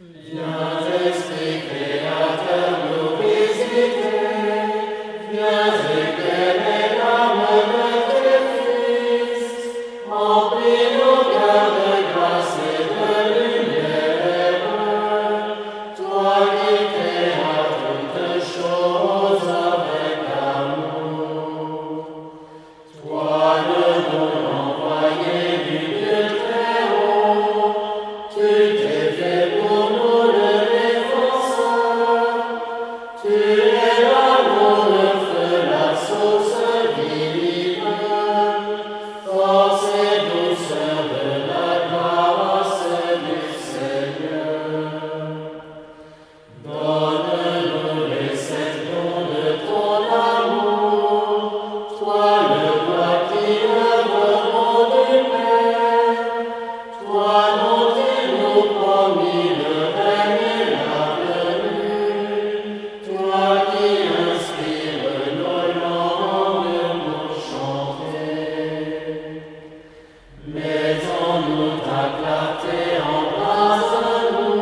Viens, Esprit Créateur, nous visiter. Viens éclairer l'âme de tes fils. Remplis nos cœurs de grâce et de lumière. Toi qui créas toutes choses avec amour. Toi le don envoyé du Dieu très haut. Tu t'es fait pour nous le défenseur. Tu es l'amour, le feu, la source divine. Force et douceur de la grâce du Seigneur. Donne-nous les sept dons de ton amour. Toi le doigt qui œuvre au nom du Père. Toi dont il nous promit le règne et la venue. Toi qui inspires nos langues pour chanter. Mets en nous ta clarté, embrase-nous.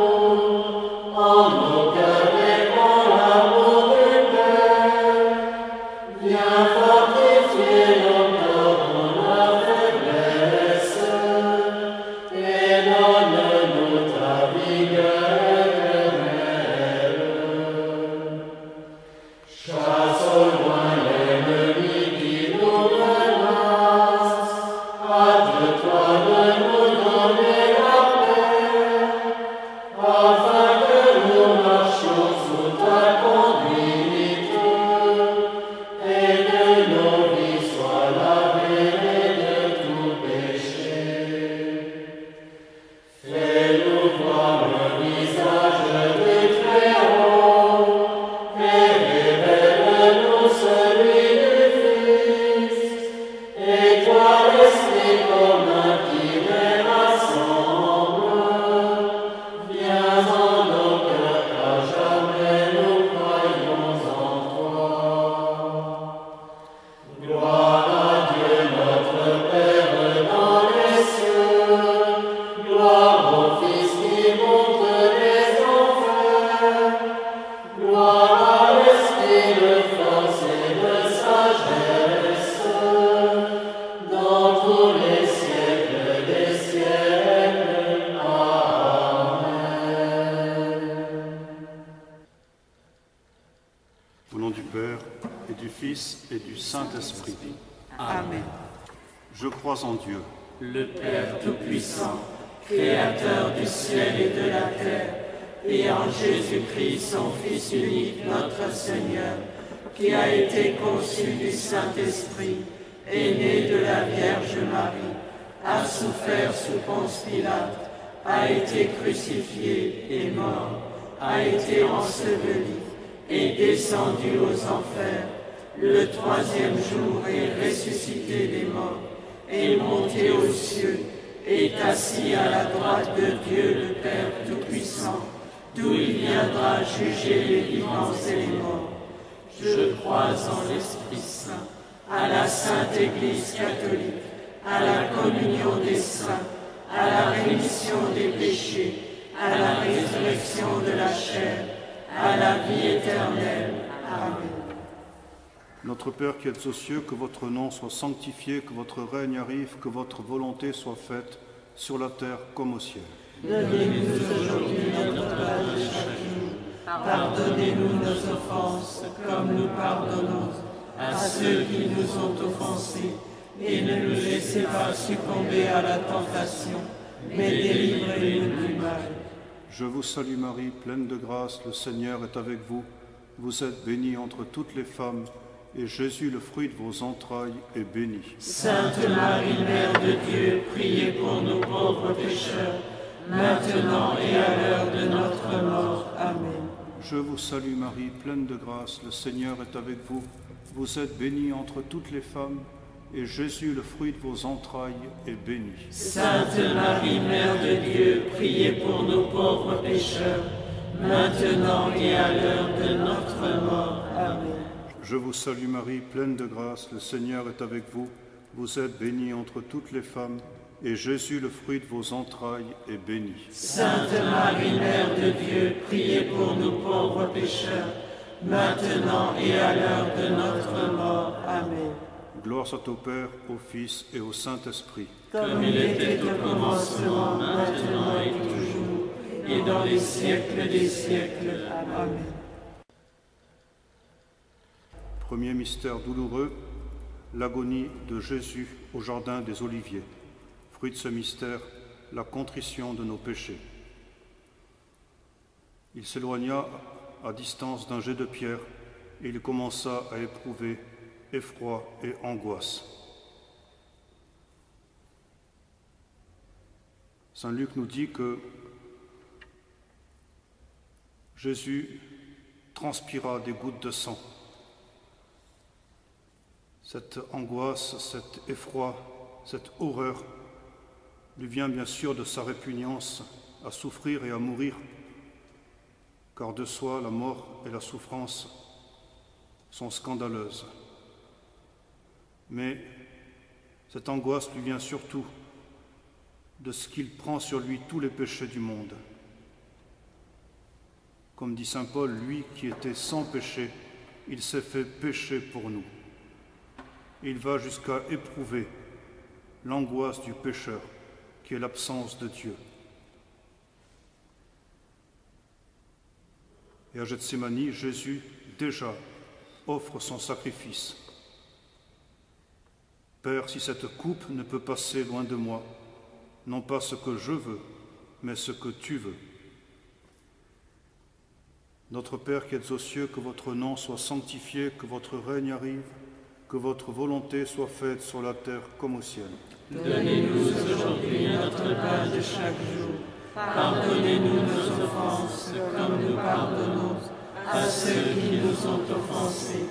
En nos cœurs répand l'amour du Père. Viens fortifier nos corps dans la faiblesse. Et donne-nous ta vigueur éternelle. Chasse au loin l'ennemi qui nous menace. Hâte-toi de nous donner la paix, afin que nous marchions sous ta conduite, et que nos vies soient lavées de tout péché. Fais-nous voir le visage du Très-Haut, et révèle-nous celui du Fils. Et toi, l'Esprit commun qui les rassemble, viens en nos cœurs, car jamais nous croyons en toi. Gloire à Dieu notre Père dans les cieux, gloire au Fils qui monte des enfers, gloire à l'Esprit de force et de sagesse, dans tous les siècles des siècles. Amen. Au nom du Père, et du Fils, et du Saint-Esprit. Amen. Je crois en Dieu, Le Père Tout-Puissant, Créateur du ciel et de la terre, et en Jésus-Christ, son Fils unique, notre Seigneur, qui a été conçu du Saint-Esprit, est né de la Vierge Marie, a souffert sous Ponce Pilate, a été crucifié et mort, a été enseveli, est descendu aux enfers, le troisième jour est ressuscité des morts, est monté aux cieux, est assis à la droite de Dieu le Père Tout-Puissant, d'où il viendra juger les vivants et les morts. Je crois en l'Esprit Saint, à la Sainte Église catholique, à la communion des saints, à la rémission des péchés, à la résurrection de la chair, à la vie éternelle. Amen. notre Père qui êtes aux cieux, que votre nom soit sanctifié, que votre règne arrive, que votre volonté soit faite sur la terre comme au ciel. Donnez-nous aujourd'hui notre pain de chaque jour. Pardonnez-nous nos offenses, comme nous pardonnons à ceux qui nous ont offensés. Et ne nous laissez pas succomber à la tentation, mais délivrez-nous du mal. Je vous salue Marie, pleine de grâce, le Seigneur est avec vous. Vous êtes bénie entre toutes les femmes, et Jésus, le fruit de vos entrailles, est béni. Sainte Marie, Mère de Dieu, priez pour nous pauvres pécheurs, maintenant et à l'heure de notre mort. Amen. Je vous salue Marie, pleine de grâce, le Seigneur est avec vous. Vous êtes bénie entre toutes les femmes, et Jésus, le fruit de vos entrailles, est béni. Sainte Marie, Mère de Dieu, priez pour nous pauvres pécheurs, maintenant et à l'heure de notre mort. Amen. Je vous salue Marie, pleine de grâce, le Seigneur est avec vous. Vous êtes bénie entre toutes les femmes, et Jésus, le fruit de vos entrailles, est béni. Sainte Marie, Mère de Dieu, priez pour nous pauvres pécheurs, maintenant et à l'heure de notre mort. Amen. Gloire soit au Père, au Fils et au Saint-Esprit. Comme il était au commencement, maintenant et toujours, et dans les siècles des siècles. Amen. Premier mystère douloureux, l'agonie de Jésus au jardin des Oliviers. Fruit de ce mystère, la contrition de nos péchés. Il s'éloigna à distance d'un jet de pierre et il commença à éprouver effroi et angoisse. Saint Luc nous dit que Jésus transpira des gouttes de sang. Cette angoisse, cet effroi, cette horreur lui vient bien sûr de sa répugnance à souffrir et à mourir, car de soi la mort et la souffrance sont scandaleuses. Mais cette angoisse lui vient surtout de ce qu'il prend sur lui tous les péchés du monde. Comme dit saint Paul, lui qui était sans péché, il s'est fait péché pour nous. Il va jusqu'à éprouver l'angoisse du pécheur, qui est l'absence de Dieu. Et à Gethsémani, Jésus déjà offre son sacrifice. Père, si cette coupe ne peut passer loin de moi, non pas ce que je veux, mais ce que tu veux. Notre Père qui êtes aux cieux, que votre nom soit sanctifié, que votre règne arrive, que votre volonté soit faite sur la terre comme au ciel. Donnez-nous aujourd'hui notre pain de chaque jour. Pardonnez-nous nos offenses, comme nous pardonnons à ceux qui nous ont offensés.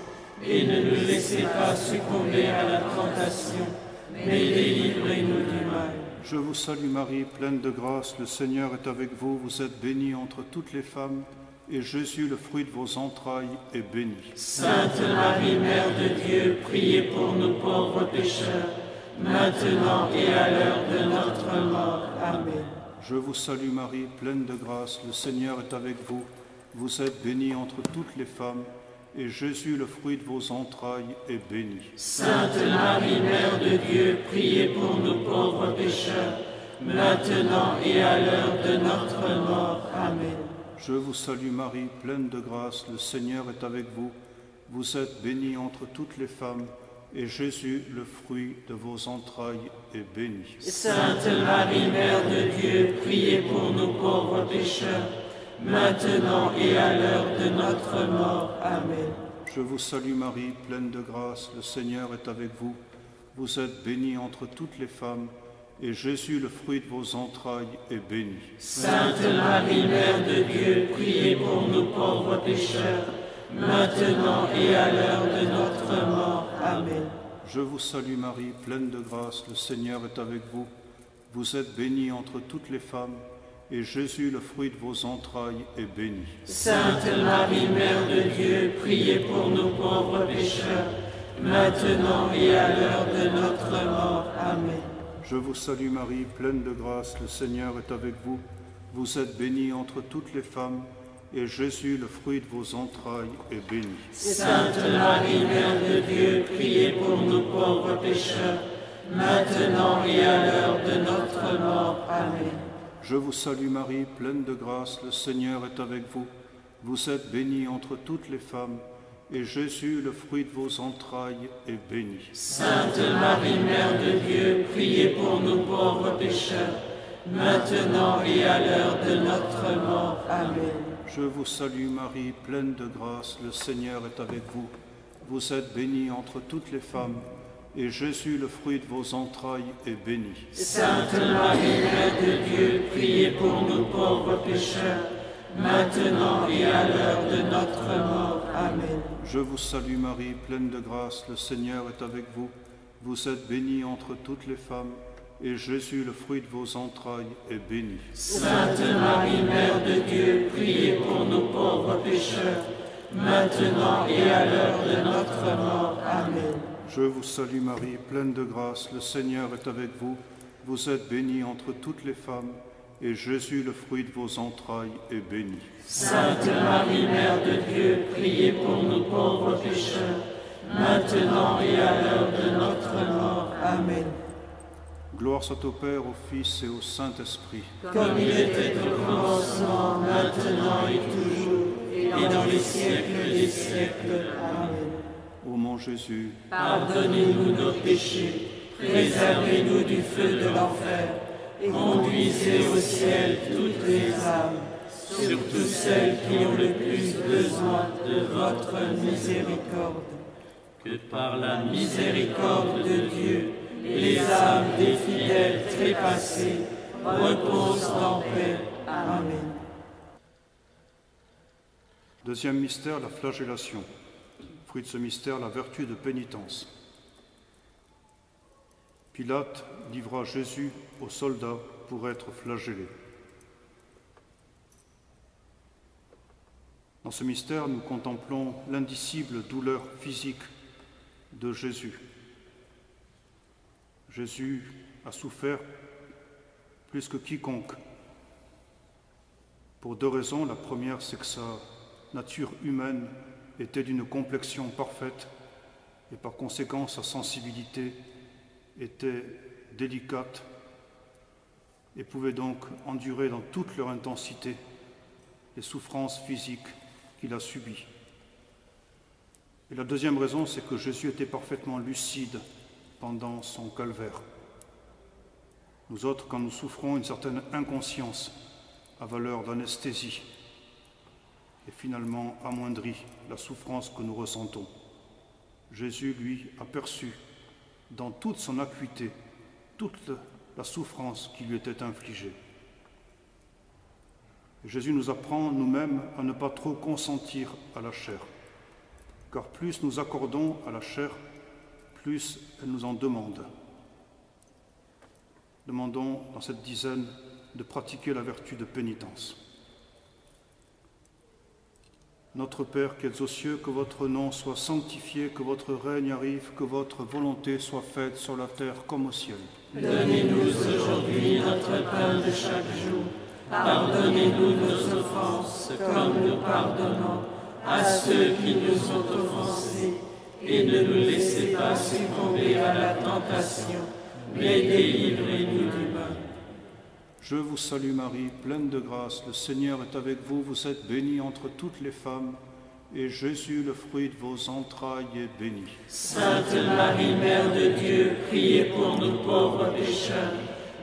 Et ne nous laissez pas succomber à la tentation, mais délivrez-nous du mal. Je vous salue Marie, pleine de grâce, le Seigneur est avec vous. Vous êtes bénie entre toutes les femmes, et Jésus, le fruit de vos entrailles, est béni. Sainte Marie, Mère de Dieu, priez pour nous pauvres pécheurs, maintenant et à l'heure de notre mort. Amen. Je vous salue Marie, pleine de grâce, le Seigneur est avec vous. Vous êtes bénie entre toutes les femmes, et Jésus, le fruit de vos entrailles, est béni. Sainte Marie, Mère de Dieu, priez pour nous pauvres pécheurs, maintenant et à l'heure de notre mort. Amen. Je vous salue Marie, pleine de grâce, le Seigneur est avec vous. Vous êtes bénie entre toutes les femmes, et Jésus, le fruit de vos entrailles, est béni. Sainte Marie, Mère de Dieu, priez pour nous pauvres pécheurs, maintenant et à l'heure de notre mort. Amen. Je vous salue Marie, pleine de grâce, le Seigneur est avec vous. Vous êtes bénie entre toutes les femmes, et Jésus, le fruit de vos entrailles, est béni. Sainte Marie, Mère de Dieu, priez pour nous pauvres pécheurs, maintenant et à l'heure de notre mort. Amen. Je vous salue Marie, pleine de grâce, le Seigneur est avec vous. Vous êtes bénie entre toutes les femmes, et Jésus, le fruit de vos entrailles, est béni. Sainte Marie, Mère de Dieu, priez pour nous pauvres pécheurs, maintenant et à l'heure de notre mort. Amen. Je vous salue Marie, pleine de grâce, le Seigneur est avec vous. Vous êtes bénie entre toutes les femmes, et Jésus, le fruit de vos entrailles, est béni. Sainte Marie, Mère de Dieu, priez pour nous pauvres pécheurs, maintenant et à l'heure de notre mort. Amen. Je vous salue Marie, pleine de grâce, le Seigneur est avec vous. Vous êtes bénie entre toutes les femmes, et Jésus, le fruit de vos entrailles, est béni. Sainte Marie, Mère de Dieu, priez pour nous pauvres pécheurs, maintenant et à l'heure de notre mort. Amen. Je vous salue Marie, pleine de grâce, le Seigneur est avec vous. Vous êtes bénie entre toutes les femmes, et Jésus, le fruit de vos entrailles, est béni. Sainte Marie, Mère de Dieu, priez pour nous pauvres pécheurs, maintenant et à l'heure de notre mort. Amen. Je vous salue Marie, pleine de grâce, le Seigneur est avec vous. Vous êtes bénie entre toutes les femmes, et Jésus, le fruit de vos entrailles, est béni. Sainte Marie, Mère de Dieu, priez pour nous pauvres pécheurs, maintenant et à l'heure de notre mort. Amen. Je vous salue Marie, pleine de grâce, le Seigneur est avec vous. vous êtes bénie entre toutes les femmes, et Jésus, le fruit de vos entrailles, est béni. Sainte Marie, Mère de Dieu, priez pour nous pauvres pécheurs, maintenant et à l'heure de notre mort. Amen. Gloire soit au Père, au Fils et au Saint-Esprit. Comme il était au commencement, maintenant et toujours, et dans les siècles des siècles. Amen. Ô mon Jésus, pardonnez-nous nos péchés, préservez-nous du feu de l'enfer, et conduisez au ciel toutes les âmes, surtout celles qui ont le plus besoin de votre miséricorde. Que par la miséricorde de Dieu, les âmes des fidèles trépassés reposent en paix. Amen. Deuxième mystère, la flagellation. Fruit de ce mystère, la vertu de pénitence. Pilate livra Jésus aux soldats pour être flagellé. Dans ce mystère, nous contemplons l'indicible douleur physique de Jésus. Jésus a souffert plus que quiconque, pour deux raisons. La première, c'est que sa nature humaine était d'une complexion parfaite et par conséquent sa sensibilité était délicate et pouvait donc endurer dans toute leur intensité les souffrances physiques qu'il a subies. Et la deuxième raison, c'est que Jésus était parfaitement lucide pendant son calvaire. Nous autres, quand nous souffrons, une certaine inconscience à valeur d'anesthésie et finalement amoindrit la souffrance que nous ressentons. Jésus, lui, a perçu dans toute son acuité toute la souffrance qui lui était infligée. Et Jésus nous apprend nous-mêmes à ne pas trop consentir à la chair, car plus nous accordons à la chair, plus elle nous en demande. Demandons dans cette dizaine de pratiquer la vertu de pénitence. Notre Père qui êtes aux cieux, que votre nom soit sanctifié, que votre règne arrive, que votre volonté soit faite sur la terre comme au ciel. Donnez-nous aujourd'hui notre pain de chaque jour. Pardonnez-nous nos offenses, comme nous pardonnons à ceux qui nous ont offensés. Et ne nous laissez pas succomber à la tentation, mais délivrez-nous du mal. Je vous salue Marie, pleine de grâce, le Seigneur est avec vous, vous êtes bénie entre toutes les femmes, et Jésus, le fruit de vos entrailles, est béni. Sainte Marie, Mère de Dieu, priez pour nous pauvres pécheurs,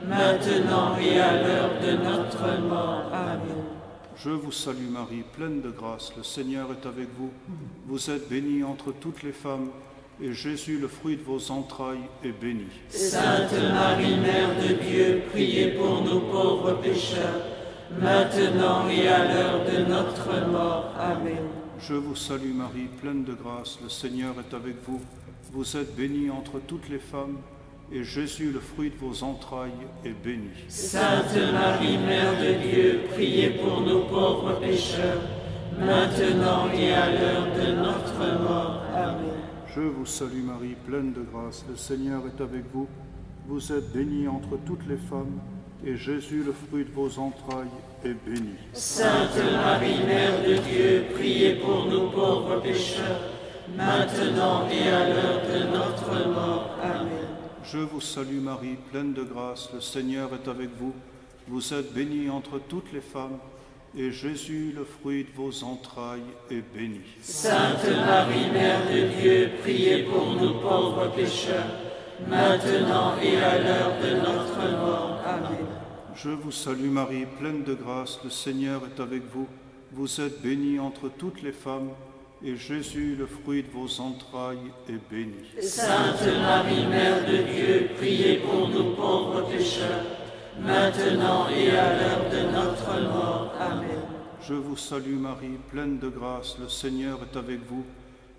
maintenant et à l'heure de notre mort. Amen. Je vous salue Marie, pleine de grâce, le Seigneur est avec vous, vous êtes bénie entre toutes les femmes, et Jésus, le fruit de vos entrailles, est béni. Sainte Marie, Mère de Dieu, priez pour nous pauvres pécheurs, maintenant et à l'heure de notre mort. Amen. Je vous salue Marie, pleine de grâce, le Seigneur est avec vous, vous êtes bénie entre toutes les femmes, et Jésus, le fruit de vos entrailles, est béni. Sainte Marie, Mère de Dieu, priez pour nous pauvres pécheurs, maintenant et à l'heure de notre mort. Amen. Je vous salue Marie, pleine de grâce, le Seigneur est avec vous, vous êtes bénie entre toutes les femmes, et Jésus, le fruit de vos entrailles, est béni. Sainte Marie, Mère de Dieu, priez pour nous pauvres pécheurs, maintenant et à l'heure de notre mort. Amen. Je vous salue Marie, pleine de grâce, le Seigneur est avec vous, vous êtes bénie entre toutes les femmes, et Jésus, le fruit de vos entrailles, est béni. Sainte Marie, Mère de Dieu, priez pour nous pauvres pécheurs, maintenant et à l'heure de notre mort. Amen. Je vous salue Marie, pleine de grâce, le Seigneur est avec vous, vous êtes bénie entre toutes les femmes, et Jésus, le fruit de vos entrailles, est béni. Sainte Marie, Mère de Dieu, priez pour nous pauvres pécheurs, maintenant et à l'heure de notre mort. Amen. Je vous salue Marie, pleine de grâce, le Seigneur est avec vous,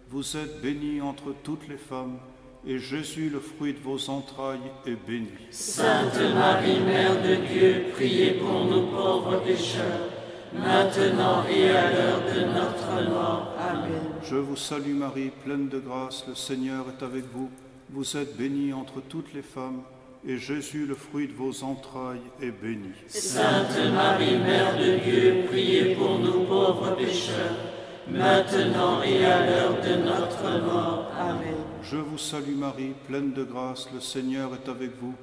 vous êtes bénie entre toutes les femmes, et Jésus, le fruit de vos entrailles, est béni. Sainte Marie, Mère de Dieu, priez pour nous pauvres pécheurs, maintenant et à l'heure de notre mort. Amen. Je vous salue Marie, pleine de grâce, le Seigneur est avec vous, vous êtes bénie entre toutes les femmes, et Jésus, le fruit de vos entrailles, est béni. Sainte Marie, Mère de Dieu, priez pour nous pauvres pécheurs, maintenant et à l'heure de notre mort. Amen. Je vous salue Marie, pleine de grâce, le Seigneur est avec vous.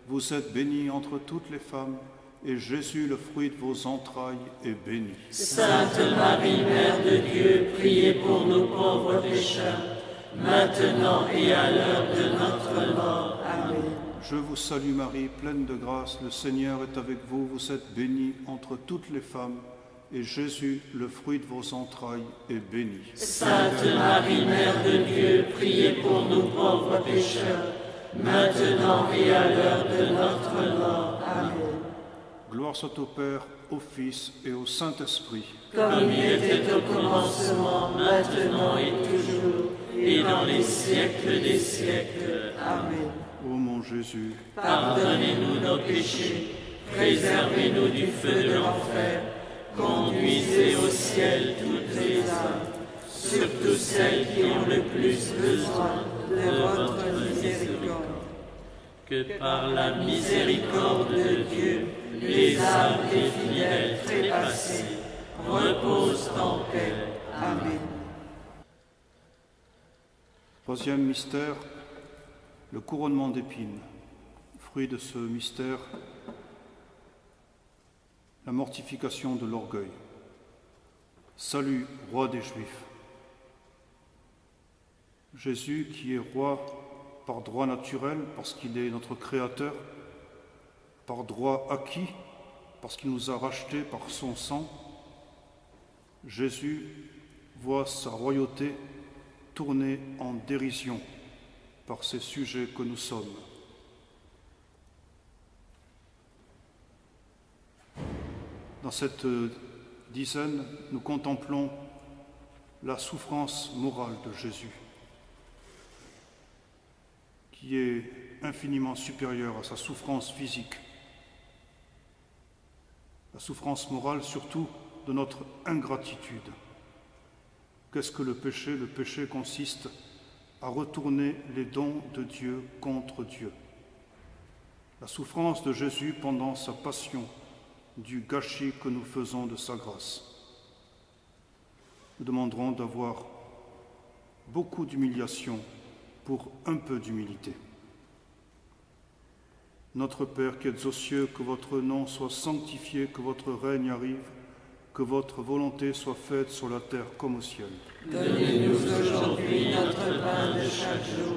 Vous êtes bénie entre toutes les femmes, et Jésus, le fruit de vos entrailles, est béni. Sainte Marie, Mère de Dieu, priez pour nous pauvres pécheurs, maintenant et à l'heure de notre mort. Amen. Je vous salue Marie, pleine de grâce, le Seigneur est avec vous. Vous êtes bénie entre toutes les femmes, et Jésus, le fruit de vos entrailles, est béni. Sainte Marie, Mère de Dieu, priez pour nous pauvres pécheurs, maintenant et à l'heure de notre mort. Amen. Gloire soit au Père, au Fils et au Saint-Esprit. Comme il était au commencement, maintenant et toujours, et dans les siècles des siècles. Amen. Ô mon Jésus, pardonnez-nous nos péchés, préservez-nous du feu de l'enfer, conduisez au ciel toutes les âmes, surtout celles qui ont le plus besoin de votre miséricorde. Que par la miséricorde de Dieu, les âmes des fidèles trépassés reposent en paix. Amen. Troisième mystère, le couronnement d'épines. Fruit de ce mystère, la mortification de l'orgueil. Salut, roi des Juifs. Jésus, qui est roi par droit naturel, parce qu'il est notre Créateur, par droit acquis, parce qu'il nous a rachetés par son sang, Jésus voit sa royauté tournée en dérision par ces sujets que nous sommes. Dans cette dizaine, nous contemplons la souffrance morale de Jésus, qui est infiniment supérieure à sa souffrance physique. La souffrance morale, surtout, de notre ingratitude. Qu'est-ce que le péché? Le péché consiste à retourner les dons de Dieu contre Dieu. La souffrance de Jésus pendant sa passion, du gâchis que nous faisons de sa grâce. Nous demanderons d'avoir beaucoup d'humiliation pour un peu d'humilité. Notre Père qui êtes aux cieux, que votre nom soit sanctifié, que votre règne arrive, que votre volonté soit faite sur la terre comme au ciel. Donnez-nous aujourd'hui notre pain de chaque jour.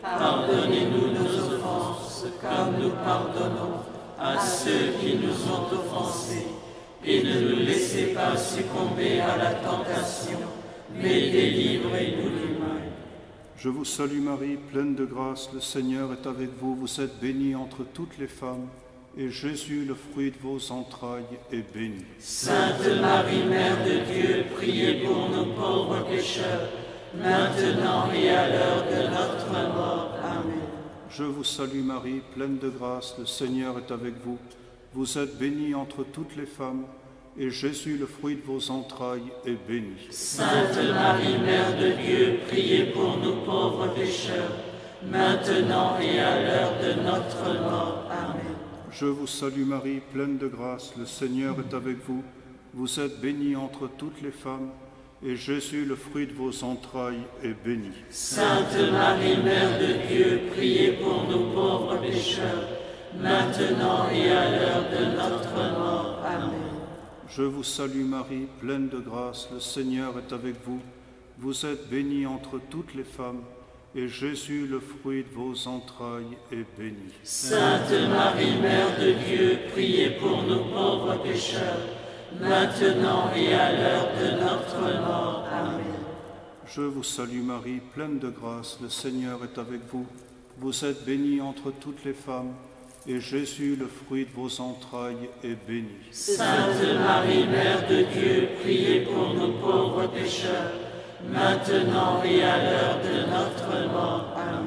Pardonnez-nous nos offenses, comme nous pardonnons à ceux qui nous ont offensés. Et ne nous laissez pas succomber à la tentation, mais délivrez-nous du mal. Je vous salue Marie, pleine de grâce, le Seigneur est avec vous. Vous êtes bénie entre toutes les femmes, et Jésus, le fruit de vos entrailles, est béni. Sainte Marie, Mère de Dieu, priez pour nous pauvres pécheurs, maintenant et à l'heure de notre mort. Amen. Je vous salue Marie, pleine de grâce, le Seigneur est avec vous. Vous êtes bénie entre toutes les femmes, et Jésus, le fruit de vos entrailles, est béni. Sainte Marie, Mère de Dieu, priez pour nous pauvres pécheurs, maintenant et à l'heure de notre mort. Amen. Je vous salue Marie, pleine de grâce, le Seigneur est avec vous. Vous êtes bénie entre toutes les femmes, et Jésus, le fruit de vos entrailles, est béni. Sainte Marie, Mère de Dieu, priez pour nous pauvres pécheurs, maintenant et à l'heure de notre mort. Amen. Je vous salue Marie, pleine de grâce, le Seigneur est avec vous. Vous êtes bénie entre toutes les femmes, et Jésus, le fruit de vos entrailles, est béni. Sainte Marie, Mère de Dieu, priez pour nous pauvres pécheurs, maintenant et à l'heure de notre mort. Amen. Je vous salue Marie, pleine de grâce, le Seigneur est avec vous. Vous êtes bénie entre toutes les femmes, et Jésus, le fruit de vos entrailles, est béni. Sainte Marie, Mère de Dieu, priez pour nous pauvres pécheurs, maintenant et à l'heure de notre mort. Amen.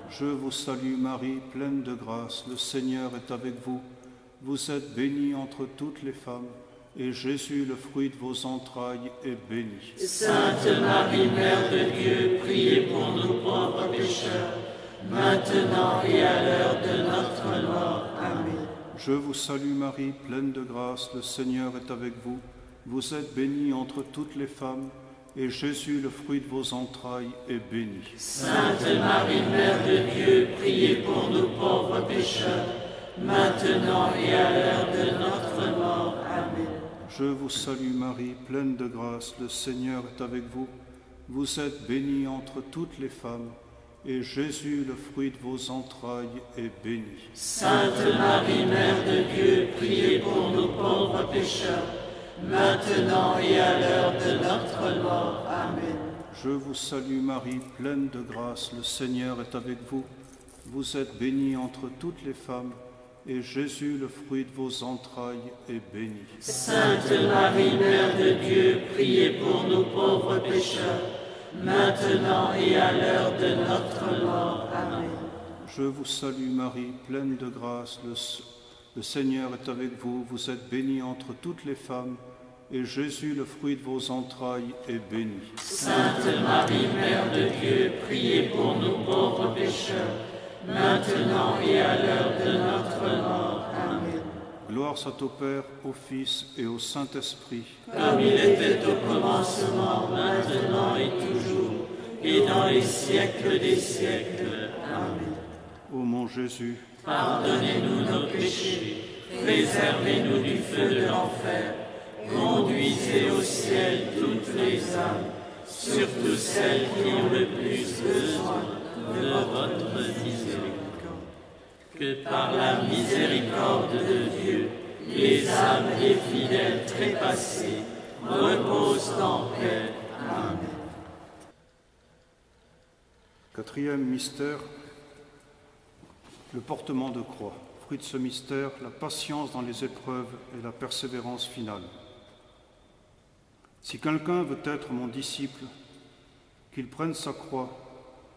Je vous salue Marie, pleine de grâce, le Seigneur est avec vous. Vous êtes bénie entre toutes les femmes, et Jésus, le fruit de vos entrailles, est béni. Sainte Marie, Mère de Dieu, priez pour nous pauvres pécheurs, maintenant et à l'heure de notre mort. Amen. Je vous salue Marie, pleine de grâce, le Seigneur est avec vous. Vous êtes bénie entre toutes les femmes, et Jésus, le fruit de vos entrailles, est béni. Sainte Marie, Mère de Dieu, priez pour nous pauvres pécheurs, maintenant et à l'heure de notre mort. Amen. Je vous salue Marie, pleine de grâce, le Seigneur est avec vous. Vous êtes bénie entre toutes les femmes, et Jésus, le fruit de vos entrailles, est béni. Sainte Marie, Mère de Dieu, priez pour nous pauvres pécheurs, maintenant et à l'heure de notre mort. Amen. Je vous salue Marie, pleine de grâce, le Seigneur est avec vous. Vous êtes bénie entre toutes les femmes, et Jésus, le fruit de vos entrailles, est béni. Sainte Marie, Mère de Dieu, priez pour nous pauvres pécheurs, maintenant et à l'heure de notre mort. Amen. Je vous salue Marie, pleine de grâce, le Seigneur est avec vous. Vous êtes bénie entre toutes les femmes, et Jésus, le fruit de vos entrailles, est béni. Sainte Marie, Mère de Dieu, priez pour nous pauvres pécheurs, maintenant et à l'heure de notre mort. Amen. Gloire soit au Père, au Fils et au Saint-Esprit. Comme il était au commencement, maintenant et toujours, et dans les siècles des siècles. Amen. Ô mon Jésus, pardonnez-nous nos péchés, préservez-nous du feu de l'enfer, conduisez au ciel toutes les âmes, surtout celles qui ont le plus besoin de votre miséricorde. Que par la miséricorde de Dieu, les âmes des fidèles trépassés reposent en paix. Amen. Quatrième mystère, le portement de croix. Fruit de ce mystère, la patience dans les épreuves et la persévérance finale. Si quelqu'un veut être mon disciple, qu'il prenne sa croix,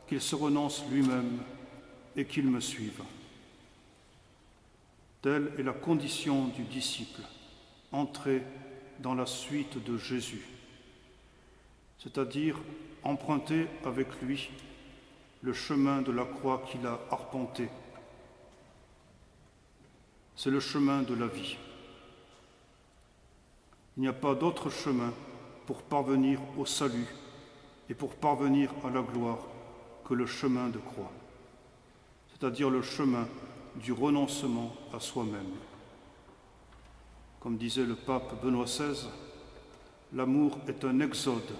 qu'il se renonce lui-même et qu'il me suive. Telle est la condition du disciple, entrer dans la suite de Jésus, c'est-à-dire emprunter avec lui le chemin de la croix qu'il a arpenté. C'est le chemin de la vie. Il n'y a pas d'autre chemin pour parvenir au salut et pour parvenir à la gloire que le chemin de croix, c'est-à-dire le chemin du renoncement à soi-même. Comme disait le pape Benoît XVI, l'amour est un exode,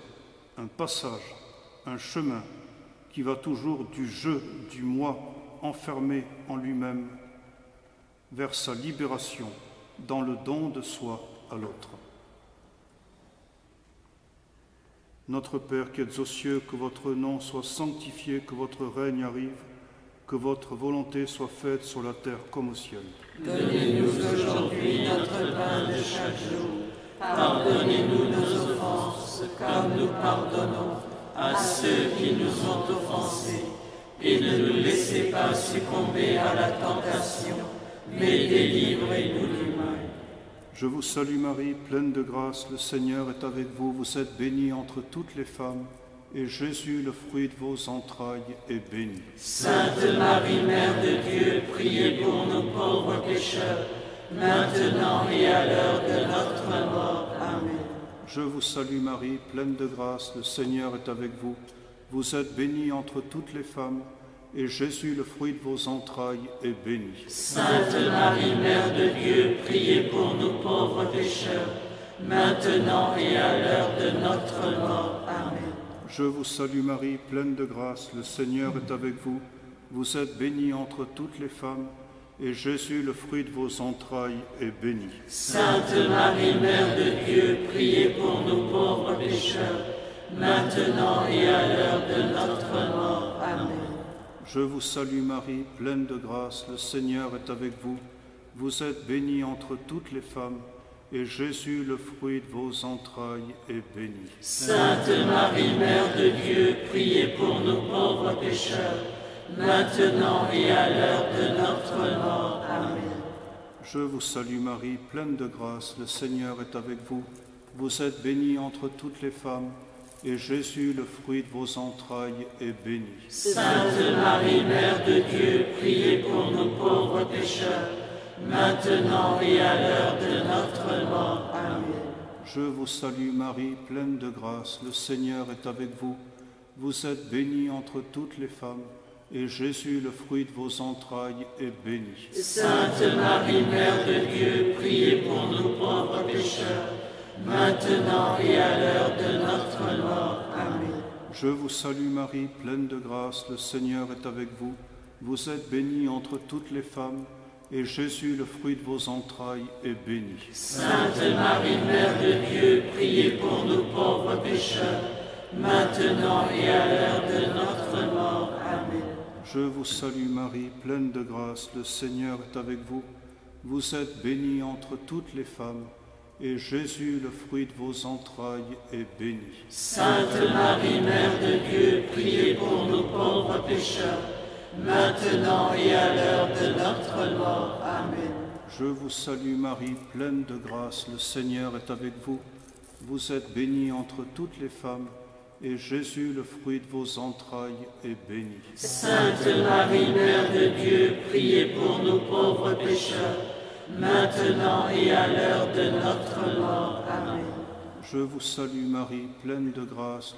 un passage, un chemin qui va toujours du jeu du moi enfermé en lui-même vers sa libération dans le don de soi à l'autre. Notre Père qui êtes aux cieux, que votre nom soit sanctifié, que votre règne arrive, que votre volonté soit faite sur la terre comme au ciel. Donnez-nous aujourd'hui notre pain de chaque jour. Pardonnez-nous nos offenses, comme nous pardonnons à ceux qui nous ont offensés. Et ne nous laissez pas succomber à la tentation, mais délivrez-nous du mal. Je vous salue Marie, pleine de grâce, le Seigneur est avec vous. Vous êtes bénie entre toutes les femmes, et Jésus, le fruit de vos entrailles, est béni. Sainte Marie, Mère de Dieu, priez pour nous pauvres pécheurs, maintenant et à l'heure de notre mort. Amen. Je vous salue Marie, pleine de grâce, le Seigneur est avec vous. Vous êtes bénie entre toutes les femmes, et Jésus, le fruit de vos entrailles, est béni. Sainte Marie, Mère de Dieu, priez pour nous pauvres pécheurs, maintenant et à l'heure de notre mort. Amen. Je vous salue Marie, pleine de grâce, le Seigneur est avec vous. Vous êtes bénie entre toutes les femmes, et Jésus, le fruit de vos entrailles, est béni. Sainte Marie, Mère de Dieu, priez pour nous pauvres pécheurs, maintenant et à l'heure de notre mort. Amen. Je vous salue Marie, pleine de grâce, le Seigneur est avec vous. Vous êtes bénie entre toutes les femmes, et Jésus, le fruit de vos entrailles, est béni. Sainte Marie, Mère de Dieu, priez pour nous pauvres pécheurs, maintenant et à l'heure de notre mort. Amen. Je vous salue Marie, pleine de grâce, le Seigneur est avec vous. Vous êtes bénie entre toutes les femmes, et Jésus, le fruit de vos entrailles, est béni. Sainte Marie, Mère de Dieu, priez pour nous pauvres pécheurs, maintenant et à l'heure de notre mort. Amen. Je vous salue Marie, pleine de grâce, le Seigneur est avec vous. Vous êtes bénie entre toutes les femmes, et Jésus, le fruit de vos entrailles, est béni. Sainte Marie, Mère de Dieu, priez pour nous pauvres pécheurs, maintenant et à l'heure de notre mort. Amen. Je vous salue Marie, pleine de grâce, le Seigneur est avec vous. Vous êtes bénie entre toutes les femmes, et Jésus, le fruit de vos entrailles, est béni. Sainte Marie, Mère de Dieu, priez pour nous pauvres pécheurs, maintenant et à l'heure de notre mort. Amen. Je vous salue Marie, pleine de grâce, le Seigneur est avec vous. Vous êtes bénie entre toutes les femmes, et Jésus, le fruit de vos entrailles, est béni. Sainte Marie, Mère de Dieu, priez pour nous pauvres pécheurs, maintenant et à l'heure de notre mort. Amen. Je vous salue Marie, pleine de grâce, le Seigneur est avec vous. Vous êtes bénie entre toutes les femmes, et Jésus, le fruit de vos entrailles, est béni. Sainte Marie, Mère de Dieu, priez pour nous pauvres pécheurs, maintenant et à l'heure de notre mort. Amen. Je vous salue Marie, pleine de grâce,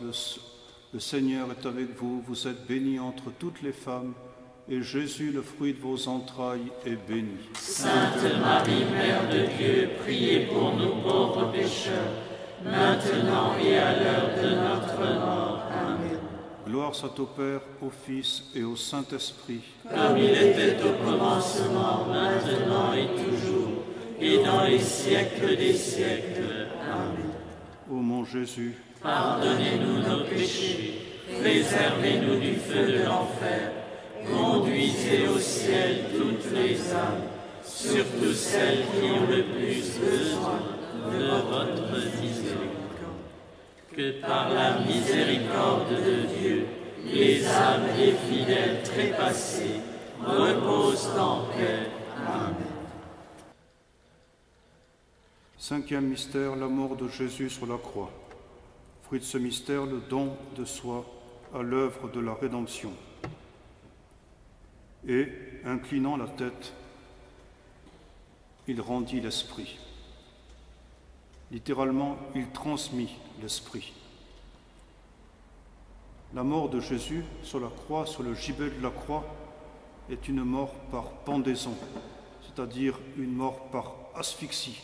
le Seigneur est avec vous. Vous êtes bénie entre toutes les femmes, et Jésus, le fruit de vos entrailles, est béni. Sainte Marie, Mère de Dieu, priez pour nous pauvres pécheurs, maintenant et à l'heure de notre mort. Amen. Gloire soit au Père, au Fils et au Saint-Esprit. Comme il était au commencement, maintenant et toujours, et dans les siècles des siècles. Amen. Ô mon Jésus, pardonnez-nous nos péchés, préservez-nous du feu de l'enfer, conduisez au ciel toutes les âmes, surtout celles qui ont le plus besoin de votre miséricorde. Que par la miséricorde de Dieu, les âmes des fidèles trépassés reposent en paix. Amen. Cinquième mystère, la mort de Jésus sur la croix. Fruit de ce mystère, le don de soi à l'œuvre de la rédemption. Et, inclinant la tête, il rendit l'esprit. Littéralement, il transmit l'esprit. La mort de Jésus sur la croix, sur le gibet de la croix, est une mort par pendaison, c'est-à-dire une mort par asphyxie.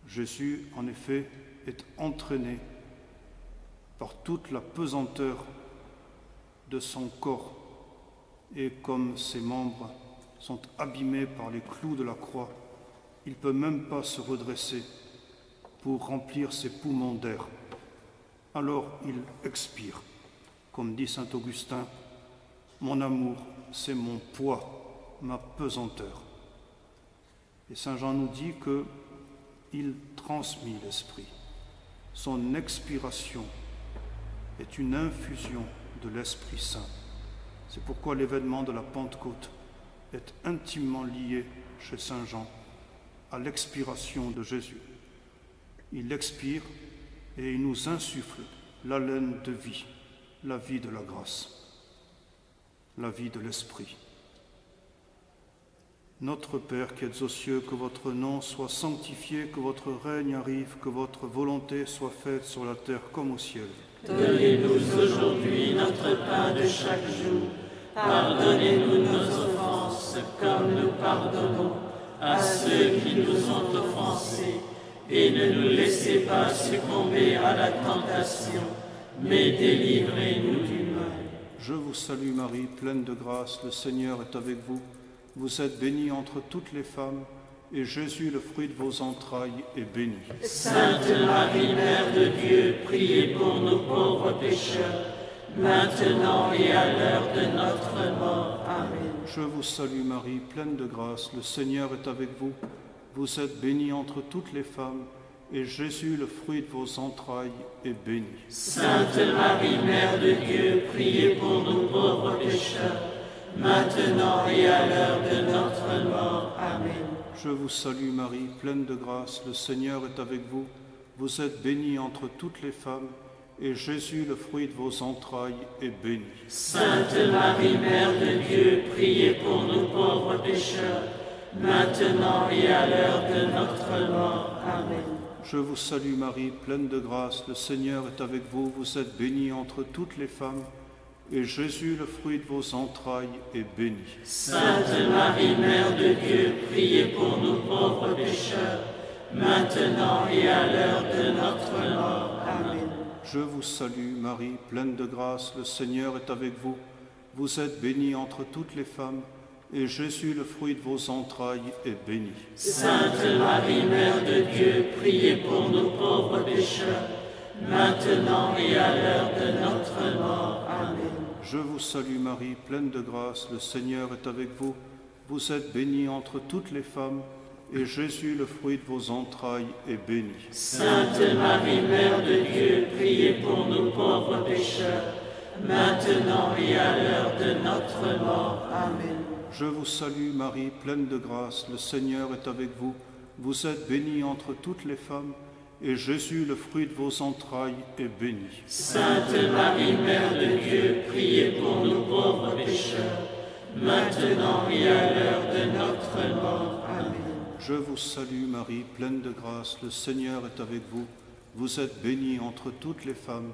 Jésus, en effet, est entraîné par toute la pesanteur de son corps, et comme ses membres sont abîmés par les clous de la croix, il ne peut même pas se redresser pour remplir ses poumons d'air. Alors il expire, comme dit saint Augustin, « Mon amour, c'est mon poids, ma pesanteur ». Et saint Jean nous dit qu'il transmit l'esprit. Son expiration est une infusion de l'Esprit Saint. C'est pourquoi l'événement de la Pentecôte est intimement lié chez saint Jean à l'expiration de Jésus. Il expire et il nous insuffle l'haleine de vie, la vie de la grâce, la vie de l'Esprit. Notre Père qui êtes aux cieux, que votre nom soit sanctifié, que votre règne arrive, que votre volonté soit faite sur la terre comme au ciel. Donnez-nous aujourd'hui notre pain de chaque jour. Pardonnez-nous nos offenses, comme nous pardonnons à ceux qui nous ont offensés. Et ne nous laissez pas succomber à la tentation, mais délivrez-nous du mal. Je vous salue Marie, pleine de grâce, le Seigneur est avec vous. Vous êtes bénie entre toutes les femmes, et Jésus, le fruit de vos entrailles, est béni. Sainte Marie, Mère de Dieu, priez pour nous pauvres pécheurs, maintenant et à l'heure de notre mort. Amen. Je vous salue Marie, pleine de grâce, le Seigneur est avec vous. Vous êtes bénie entre toutes les femmes, et Jésus, le fruit de vos entrailles, est béni. Sainte Marie, Mère de Dieu, priez pour nous pauvres pécheurs, maintenant et à l'heure de notre mort. Amen. Je vous salue Marie, pleine de grâce, le Seigneur est avec vous. vous êtes bénie entre toutes les femmes, et Jésus, le fruit de vos entrailles, est béni. Sainte Marie, Mère de Dieu, priez pour nous pauvres pécheurs, maintenant et à l'heure de notre mort. Amen. Je vous salue Marie, pleine de grâce, le Seigneur est avec vous, vous êtes bénie entre toutes les femmes, et Jésus, le fruit de vos entrailles, est béni. Sainte Marie, Mère de Dieu, priez pour nous pauvres pécheurs, maintenant et à l'heure de notre mort. Amen. Je vous salue Marie, pleine de grâce, le Seigneur est avec vous, vous êtes bénie entre toutes les femmes, et Jésus, le fruit de vos entrailles, est béni. Sainte Marie, Mère de Dieu, priez pour nous pauvres pécheurs, maintenant et à l'heure de notre mort. Amen. Je vous salue Marie, pleine de grâce, le Seigneur est avec vous, vous êtes bénie entre toutes les femmes, et Jésus, le fruit de vos entrailles, est béni. Sainte Marie, Mère de Dieu, priez pour nous pauvres pécheurs, maintenant et à l'heure de notre mort. Amen. Je vous salue Marie, pleine de grâce, le Seigneur est avec vous, vous êtes bénie entre toutes les femmes, et Jésus, le fruit de vos entrailles, est béni. Sainte Marie, Mère de Dieu, priez pour nous pauvres pécheurs, maintenant et à l'heure de notre mort. Amen. Je vous salue Marie, pleine de grâce, le Seigneur est avec vous, vous êtes bénie entre toutes les femmes,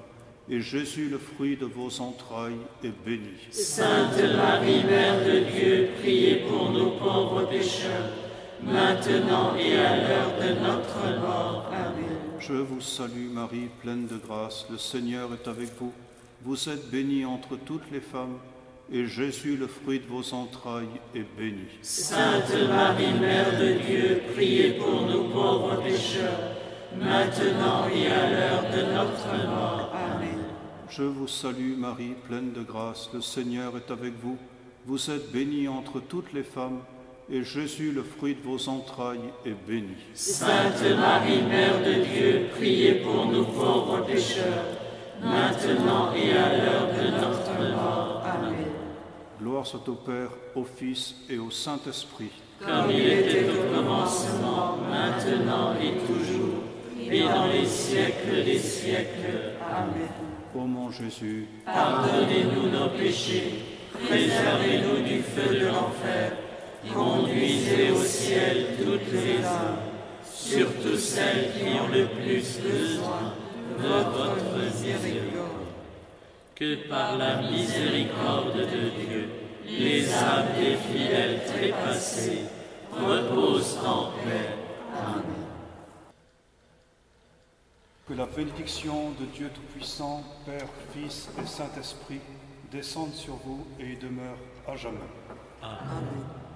et Jésus, le fruit de vos entrailles, est béni. Sainte Marie, Mère de Dieu, priez pour nous pauvres pécheurs, maintenant et à l'heure de notre mort. Amen. Je vous salue Marie, pleine de grâce, le Seigneur est avec vous, vous êtes bénie entre toutes les femmes, et Jésus, le fruit de vos entrailles, est béni. Sainte Marie, Mère de Dieu, priez pour nous pauvres pécheurs, maintenant et à l'heure de notre mort. Amen. Je vous salue Marie, pleine de grâce, le Seigneur est avec vous, vous êtes bénie entre toutes les femmes, et Jésus, le fruit de vos entrailles, est béni. Sainte Marie, Mère de Dieu, priez pour nous pauvres pécheurs, maintenant et à l'heure de notre mort. Amen. Gloire soit au Père, au Fils et au Saint-Esprit. Comme il était au commencement, maintenant et toujours, et dans les siècles des siècles. Amen. Ô mon Jésus, pardonnez-nous nos péchés, préservez-nous du feu de l'enfer, conduisez au ciel toutes les âmes, surtout celles qui ont le plus besoin de votre miséricorde. Que par la miséricorde de Dieu, les âmes des fidèles trépassés reposent en paix. Amen. Que la bénédiction de Dieu Tout-Puissant, Père, Fils et Saint-Esprit descende sur vous et y demeure à jamais. Amen.